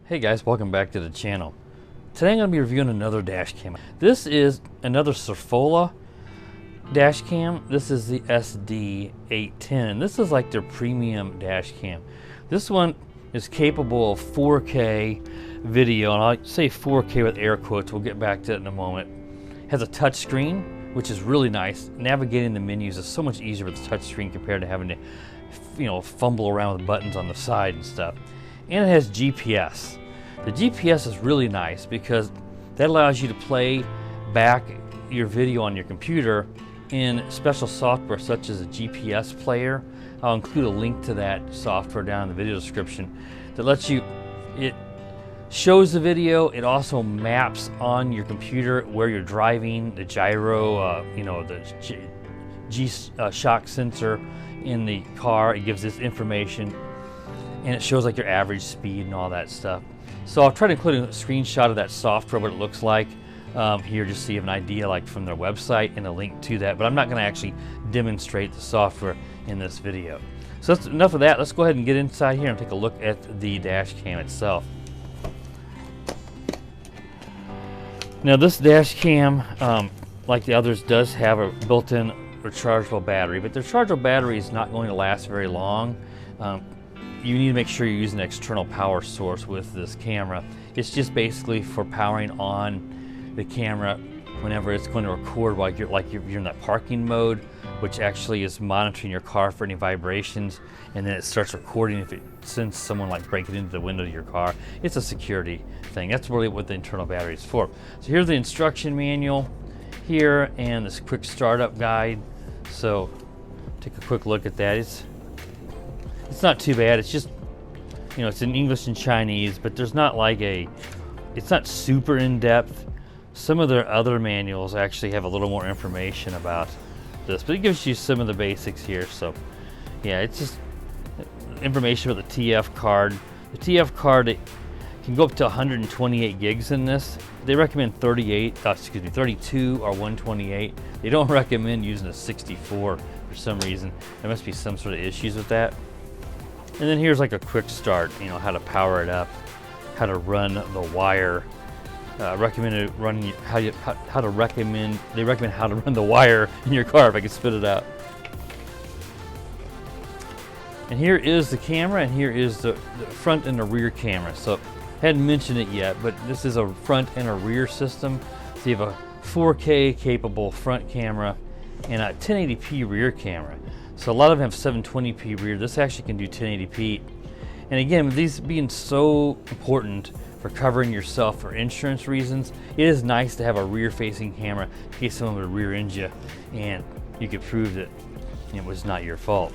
Hey guys, welcome back to the channel. Today I'm going to be reviewing another dash cam. This is another Surfola dash cam. This is the SD810, and this is like their premium dash cam. This one is capable of 4K video, and I'll say 4K with air quotes. We'll get back to it in a moment. It has a touch screen, which is really nice. Navigating the menus is so much easier with the touch screen compared to having to, fumble around with buttons on the side and stuff. And it has GPS. The GPS is really nice because that allows you to play back your video on your computer in special software such as a GPS player. I'll include a link to that software down in the video description that lets you, it shows the video, it also maps on your computer where you're driving, the gyro, the G-shock sensor in the car. It gives this information, and it shows like your average speed and all that stuff. So I'll try to include a screenshot of that software, what it looks like here, just so you have an idea like from their website and a link to that, but I'm not going to actually demonstrate the software in this video. So that's enough of that. Let's go ahead and get inside here and take a look at the dash cam itself. Now this dash cam, like the others, does have a built-in rechargeable battery, but the rechargeable battery is not going to last very long. You need to make sure you're using an external power source with this camera. It's just basically for powering on the camera whenever it's going to record while you're in that parking mode, which actually is monitoring your car for any vibrations, and then it starts recording if it sends someone like breaking into the window of your car. It's a security thing. That's really what the internal battery is for. So here's the instruction manual here and this quick startup guide. So take a quick look at that. It's not too bad. It's just, it's in English and Chinese, but there's not like it's not super in-depth. Some of their other manuals actually have a little more information about this, but it gives you some of the basics here. So yeah, it's just information about the TF card. The TF card, it can go up to 128 gigs in this. They recommend 32 or 128. They don't recommend using a 64 for some reason. There must be some sort of issues with that. And then here's like a quick start, how to power it up, how to run the wire. They recommend how to run the wire in your car, if I can spit it out. And here is the camera, and here is the front and the rear camera. So I hadn't mentioned it yet, but this is a front and a rear system. So you have a 4K capable front camera and a 1080p rear camera. So a lot of them have 720p rear. This actually can do 1080p. And again, with these being so important for covering yourself for insurance reasons, it is nice to have a rear-facing camera in case someone would rear-end you and you could prove that it was not your fault.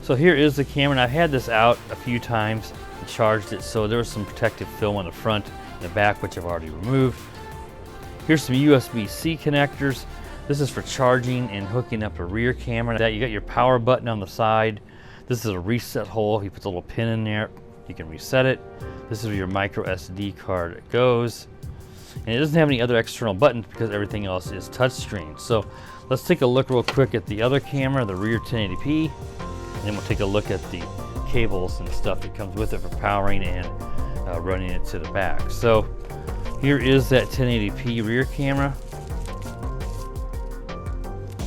So here is the camera, and I've had this out a few times and charged it, so there was some protective film on the front and the back, which I've already removed. Here's some USB-C connectors. This is for charging and hooking up a rear camera. You got your power button on the side. This is a reset hole. You put a little pin in there, you can reset it. This is where your micro SD card goes. And it doesn't have any other external buttons because everything else is touchscreen. So let's take a look real quick at the other camera, the rear 1080p. And then we'll take a look at the cables and stuff that comes with it for powering and running it to the back. So here is that 1080p rear camera.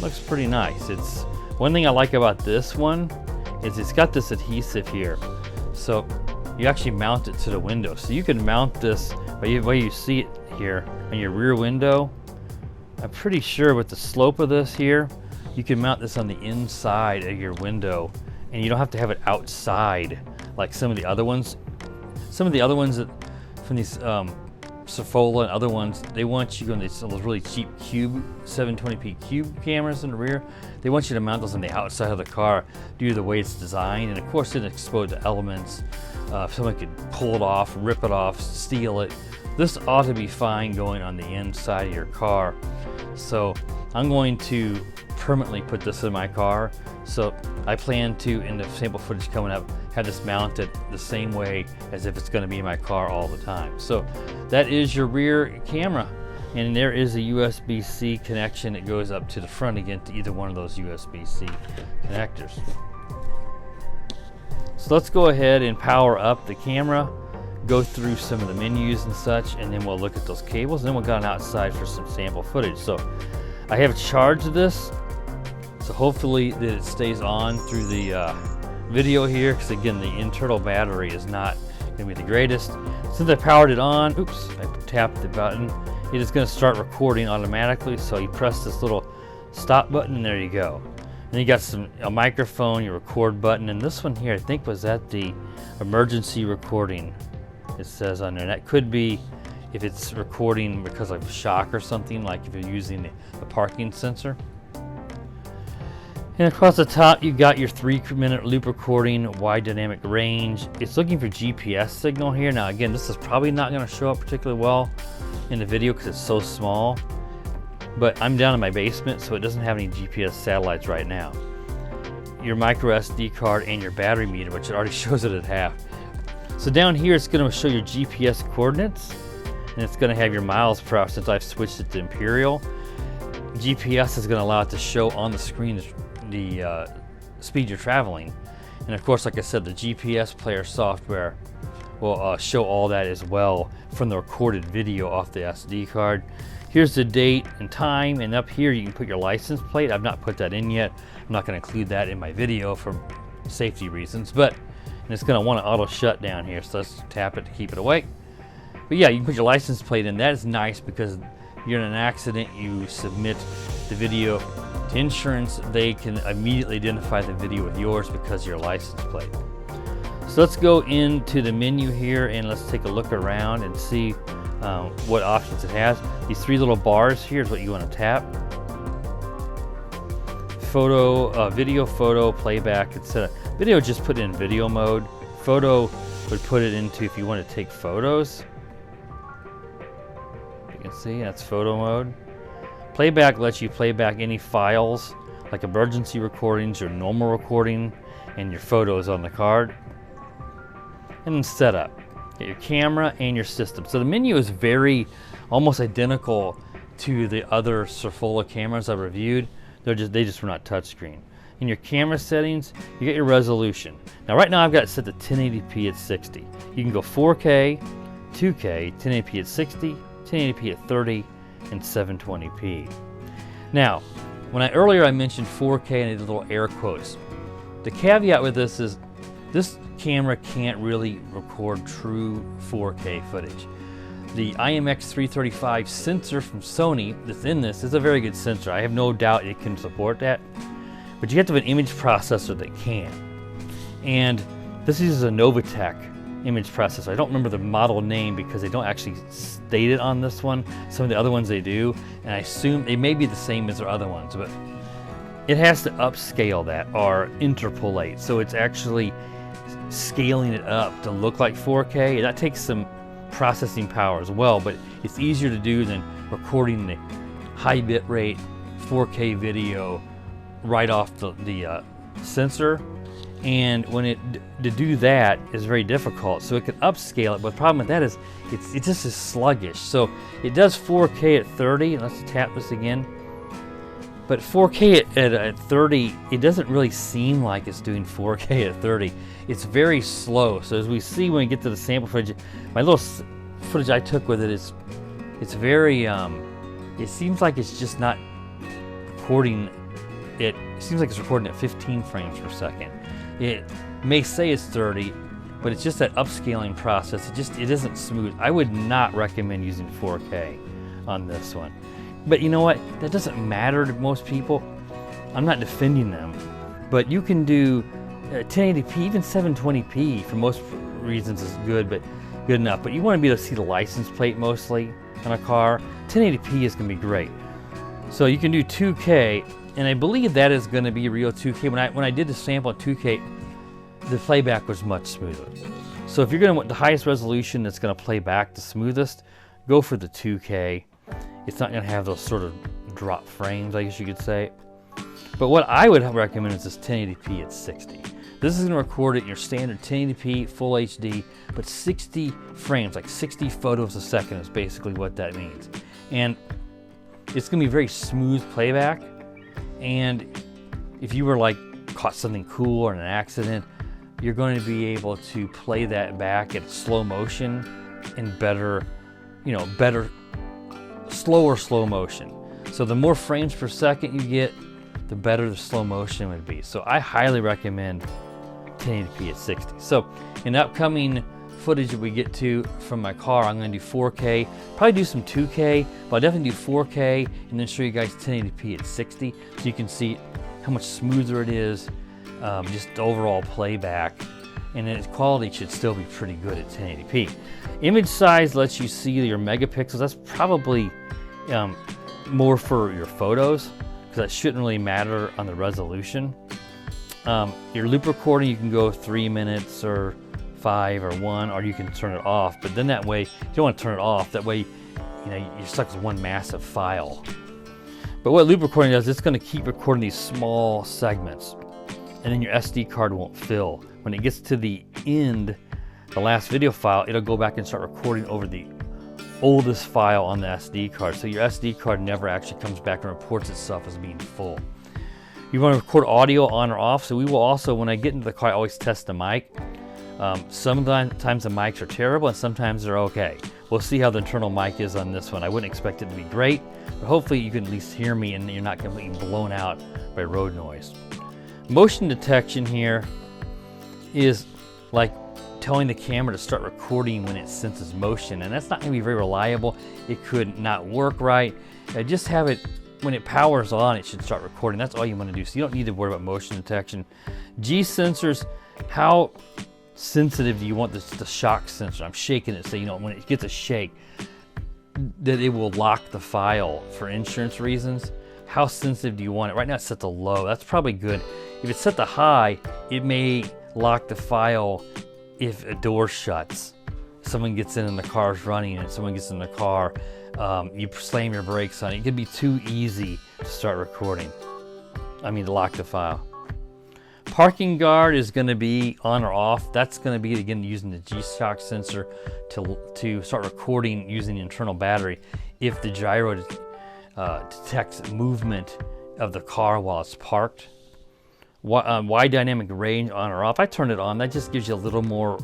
Looks pretty nice. It's one thing I like about this one is it's got this adhesive here, so you actually mount it to the window. So you can mount this by the way you see it here on your rear window. I'm pretty sure with the slope of this here, you can mount this on the inside of your window, and you don't have to have it outside like some of the other ones. Some of the other ones that from these Surfola and other ones, they want you on those really cheap cube 720p cube cameras in the rear. They want you to mount those on the outside of the car due to the way it's designed, and of course it's exposed to elements. Someone could pull it off, rip it off, steal it. This ought to be fine going on the inside of your car. So I'm going to permanently put this in my car. So I plan to, in the sample footage coming up, have this mounted the same way as if it's going to be in my car all the time. So that is your rear camera, and there is a USB-C connection that goes up to the front again to either one of those USB-C connectors. So let's go ahead and power up the camera. go through some of the menus and such, and then we'll look at those cables, and then we'll go outside for some sample footage. So I have charged this, so hopefully that it stays on through the video here, because again, the internal battery is not going to be the greatest. Since I powered it on, oops, I tapped the button, it is going to start recording automatically. So you press this little stop button, and there you go. And you got a microphone, your record button, and this one here I think was at the emergency recording. It says on there. That could be if it's recording because of shock or something, like if you're using the parking sensor. And across the top, you got your 3-minute loop recording, wide dynamic range. It's looking for GPS signal here. Now again, this is probably not going to show up particularly well in the video because it's so small. But I'm down in my basement, so it doesn't have any GPS satellites right now. Your micro SD card and your battery meter, which it already shows it at half. So down here, it's going to show your GPS coordinates, and it's going to have your miles per hour since I've switched it to Imperial. GPS is going to allow it to show on the screen the speed you're traveling. And of course, like I said, the GPS player software will show all that as well from the recorded video off the SD card. Here's the date and time, and up here you can put your license plate. I've not put that in yet. I'm not going to include that in my video for safety reasons, but and it's going to want to auto shut down here, so let's tap it to keep it awake. But yeah, you can put your license plate in. That is nice because you're in an accident, you submit the video to insurance, they can immediately identify the video with yours because of your license plate. So let's go into the menu here and let's take a look around and see what options it has. These 3 little bars here is what you want to tap. Photo, video, photo, playback, etc. Video, just put it in video mode. Photo would put it into if you want to take photos. You can see that's photo mode. Playback lets you play back any files like emergency recordings, your normal recording, and your photos on the card. And then setup. Get your camera and your system. So the menu is almost identical to the other Surfola cameras I've reviewed. They just were not touchscreen. In your camera settings, you get your resolution. Now right now I've got it set to 1080p at 60. You can go 4K, 2K, 1080p at 60, 1080p at 30, and 720p. Now, earlier I mentioned 4K and I did little air quotes. The caveat with this is this camera can't really record true 4K footage. The IMX335 sensor from Sony that's in this is a very good sensor. I have no doubt it can support that, but you have to have an image processor that can. And this is a Novatech image processor. I don't remember the model name because they don't actually state it on this one. Some of the other ones they do, and I assume they may be the same as their other ones, but it has to upscale that or interpolate. So it's actually scaling it up to look like 4K. And that takes some processing power as well, but it's easier to do than recording the high bitrate 4K video right off the sensor. And to do that is very difficult, so it can upscale it, but the problem with that is it just is sluggish. So it does 4K at 30, and let's tap this again. But 4K at 30, it doesn't really seem like it's doing 4K at 30. It's very slow. So as we see when we get to the sample footage, my little footage I took with it is, it's very, it seems like it's just not recording. It seems like it's recording at 15 frames per second. It may say it's 30, but it's just that upscaling process. It isn't smooth. I would not recommend using 4K on this one. But you know what? That doesn't matter to most people. I'm not defending them. But you can do 1080p, even 720p for most reasons is good, but good enough. But you want to be able to see the license plate mostly on a car. 1080p is going to be great. So you can do 2K, and I believe that is going to be real 2K. When I did the sample at 2K, the playback was much smoother. So if you're going to want the highest resolution that's going to play back the smoothest, go for the 2K. It's not going to have those sort of drop frames, I guess you could say. But what I would recommend is this 1080p at 60. This is going to record it in your standard 1080p full HD, but 60 frames, like 60 photos a second is basically what that means. And it's going to be very smooth playback. And if you were like caught something cool or in an accident, you're going to be able to play that back at slow motion in better, slower slow motion. So the more frames per second you get, the better the slow motion would be. So I highly recommend 1080p at 60. So in upcoming footage that we get to from my car, I'm going to do 4K, probably do some 2K, but I'll definitely do 4K and then show you guys 1080p at 60 so you can see how much smoother it is, just overall playback, and its quality should still be pretty good at 1080p. Image size lets you see your megapixels. That's probably more for your photos because that shouldn't really matter on the resolution. Your loop recording, you can go 3 minutes or 5 or 1, or you can turn it off, but then that way, you don't want to turn it off, that way you're stuck with one massive file. But what loop recording does, it's going to keep recording these small segments, and then your SD card won't fill. When it gets to the end, the last video file, it'll go back and start recording over the oldest file on the SD card, so your SD card never actually comes back and reports itself as being full. You want to record audio on or off, so we will also, when I get into the car, I always test the mic. Sometimes the mics are terrible and sometimes they're okay. We'll see how the internal mic is on this one. I wouldn't expect it to be great, but hopefully you can at least hear me and you're not completely blown out by road noise. Motion detection here is like telling the camera to start recording when it senses motion, and that's not going to be very reliable. It could not work right. Just have it, when it powers on, it should start recording. That's all you want to do, so you don't need to worry about motion detection. G sensors, how sensitive do you want the shock sensor? I'm shaking it so when it gets a shake that it will lock the file for insurance reasons. How sensitive do you want it? Right now it's set to low. That's probably good. If it's set to high, it may lock the file if a door shuts. Someone gets in and the car's running, and someone gets in the car, you slam your brakes on it. It can be too easy to start recording. To lock the file. Parking guard is going to be on or off. That's going to be, again, using the G-Shock sensor to start recording using the internal battery if the gyro detects movement of the car while it's parked. Wide dynamic range on or off. I turn it on. That just gives you a little more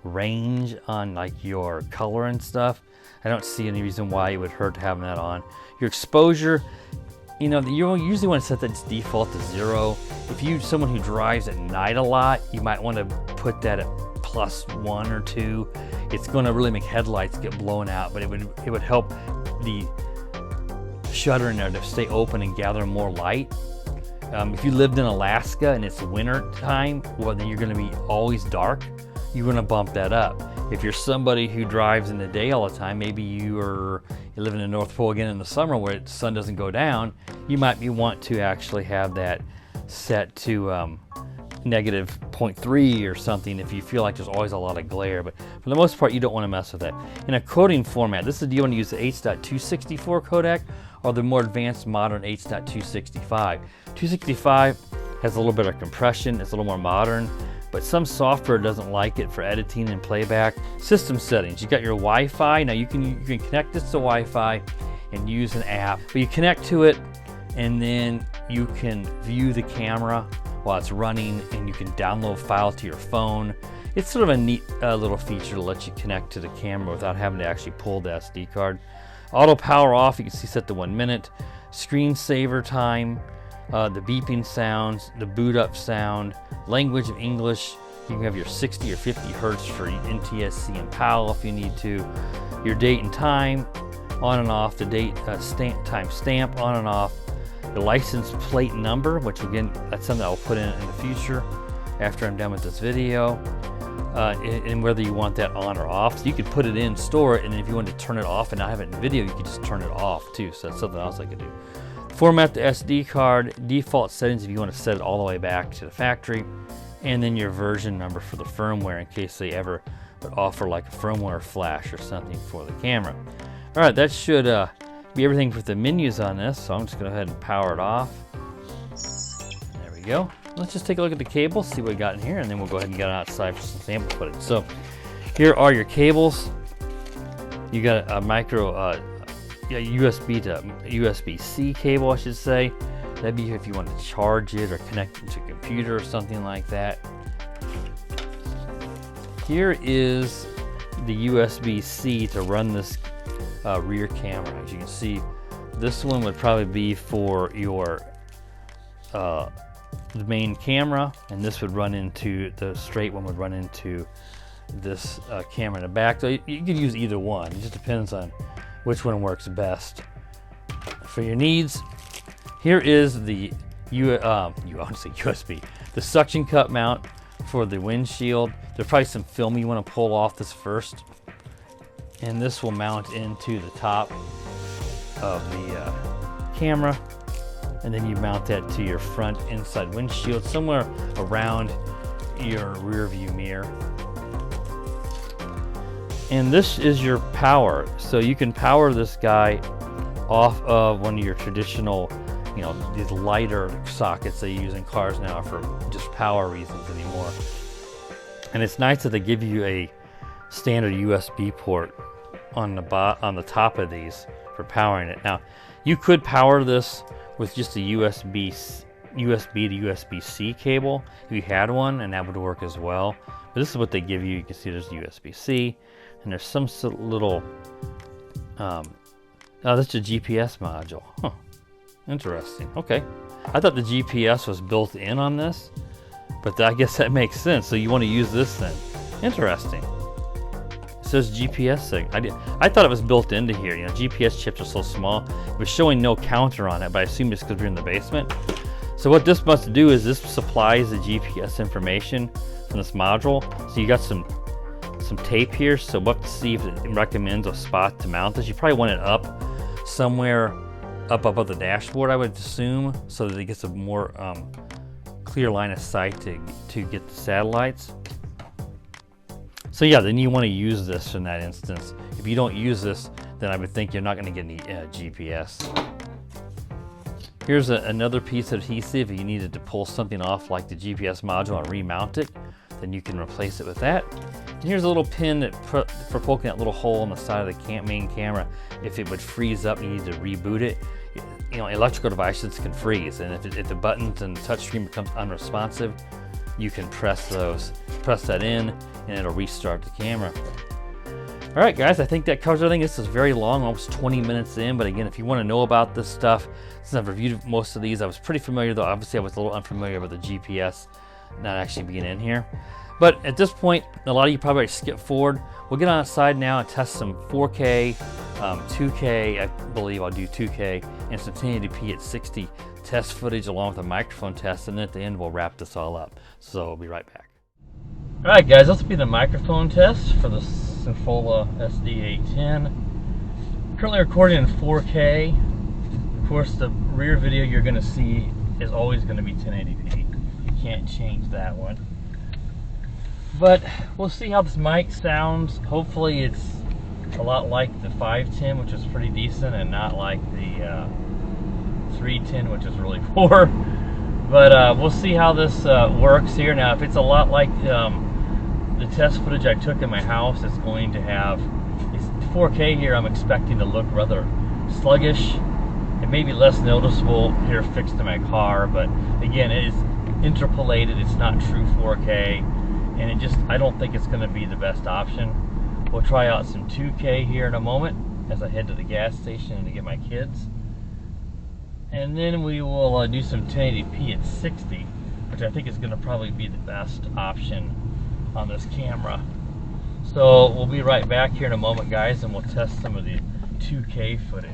range on your color and stuff. I don't see any reason why it would hurt having that on. Your exposure, you usually want to set that default to 0. If you're someone who drives at night a lot, you might want to put that at +1 or 2. It's going to really make headlights get blown out, but it would help the shutter in there to stay open and gather more light. If you lived in Alaska and it's winter time, well, then you're going to be always dark. You're going to bump that up. If you're somebody who drives in the day all the time, maybe you live in the North Pole again in the summer where the sun doesn't go down, you might want to actually have that set to -0.3 or something if you feel like there's always a lot of glare. But for the most part, you don't want to mess with that. In a coding format, do you want to use the H.264 codec or the more advanced modern H.265? 265 has a little bit of compression, it's a little more modern, but some software doesn't like it for editing and playback. System settings, you got your Wi-Fi. Now you can connect this to Wi-Fi and use an app, but you connect to it and then you can view the camera while it's running, and you can download files to your phone. It's sort of a neat little feature to let you connect to the camera without having to actually pull the SD card. Auto power off, you can see set to 1 minute. Screensaver time, the beeping sounds, the boot up sound, language of English. You can have your 60 or 50 hertz for NTSC and PAL if you need to. Your date and time, on and off. The date time stamp, on and off. The license plate number, which again, that's something I'll put in the future after I'm done with this video. And whether you want that on or off. So you could put it in, store it, and then if you want to turn it off and not have it in video, you could just turn it off too. So that's something else I could do. Format the SD card, default settings if you want to set it all the way back to the factory, and then your version number for the firmware in case they ever would offer like a firmware flash or something for the camera. All right, that should be everything with the menus on this, so I'm just going to go ahead and power it off. There we go. Let's just take a look at the cables, see what we got in here, and then we'll go ahead and get outside for some sample footage. So here are your cables. You got a micro USB to USB-C cable, I should say. That'd be if you want to charge it or connect it to a computer or something like that. here is the USB-C to run this rear camera. As you can see, this one would probably be for your the main camera, and this would run into the straight one would run into this camera in the back. So you can use either one. It just depends on which one works best for your needs. Here is the USB, the suction cup mount for the windshield. There's probably some film you want to pull off this first, and this will mount into the top of the camera, and then you mount that to your front inside windshield somewhere around your rear view mirror. And this is your power, so you can power this guy off of one of your traditional, you know, these lighter sockets they use in cars now for just power reasons anymore. And it's nice that they give you a standard USB port on the top of these for powering it. Now, you could power this with just a USB to USB-C cable if you had one, and that would work as well. But this is what they give you. You can see there's USB-C, and there's some little oh, that's a GPS module. Huh. Interesting. Okay. I thought the GPS was built in on this, but I guess that makes sense. So you want to use this then. Interesting. It says GPS thing. I thought it was built into here. You know, GPS chips are so small. It was showing no counter on it, but I assume it's because we're in the basement. So what this must do is this supplies the GPS information from this module. So you got some tape here, so we'll have to see if it recommends a spot to mount this. You probably want it up somewhere up above the dashboard, I would assume, so that it gets a more clear line of sight to get the satellites. So yeah, then you want to use this in that instance. If you don't use this, then I would think you're not going to get any GPS. Here's another piece of adhesive. If you needed to pull something off like the GPS module and remount it, then you can replace it with that. And here's a little pin that for poking that little hole in the side of the main camera. If it would freeze up and you need to reboot it, you know, electrical devices can freeze, and if the buttons and the touchscreen becomes unresponsive, you can press that in, and it'll restart the camera. All right, guys, I think that covers everything. This is very long, almost 20 minutes in, but again, if you want to know about this stuff, since I've reviewed most of these, I was pretty familiar, though obviously I was a little unfamiliar with the GPS not actually being in here. But at this point, a lot of you probably already skip forward. We'll get outside now and test some 4K, 2K, I believe I'll do 2K, and some 1080p at 60 test footage along with a microphone test, and then at the end we'll wrap this all up. So we'll be right back. All right, guys, this will be the microphone test for the Surfola SD810. Currently recording in 4K. Of course, the rear video you're going to see is always going to be 1080p. You can't change that one. But we'll see how this mic sounds. Hopefully it's a lot like the 510, which is pretty decent, and not like the 310, which is really poor. But we'll see how this works here. Now, if it's a lot like the test footage I took in my house, it's going to have, it's 4K here, I'm expecting to look rather sluggish. It may be less noticeable here fixed to my car, but again, it is interpolated, it's not true 4K. And it just, I don't think it's going to be the best option. We'll try out some 2K here in a moment as I head to the gas station to get my kids. And then we will do some 1080p at 60, which I think is going to probably be the best option on this camera. So we'll be right back here in a moment, guys, and we'll test some of the 2K footage.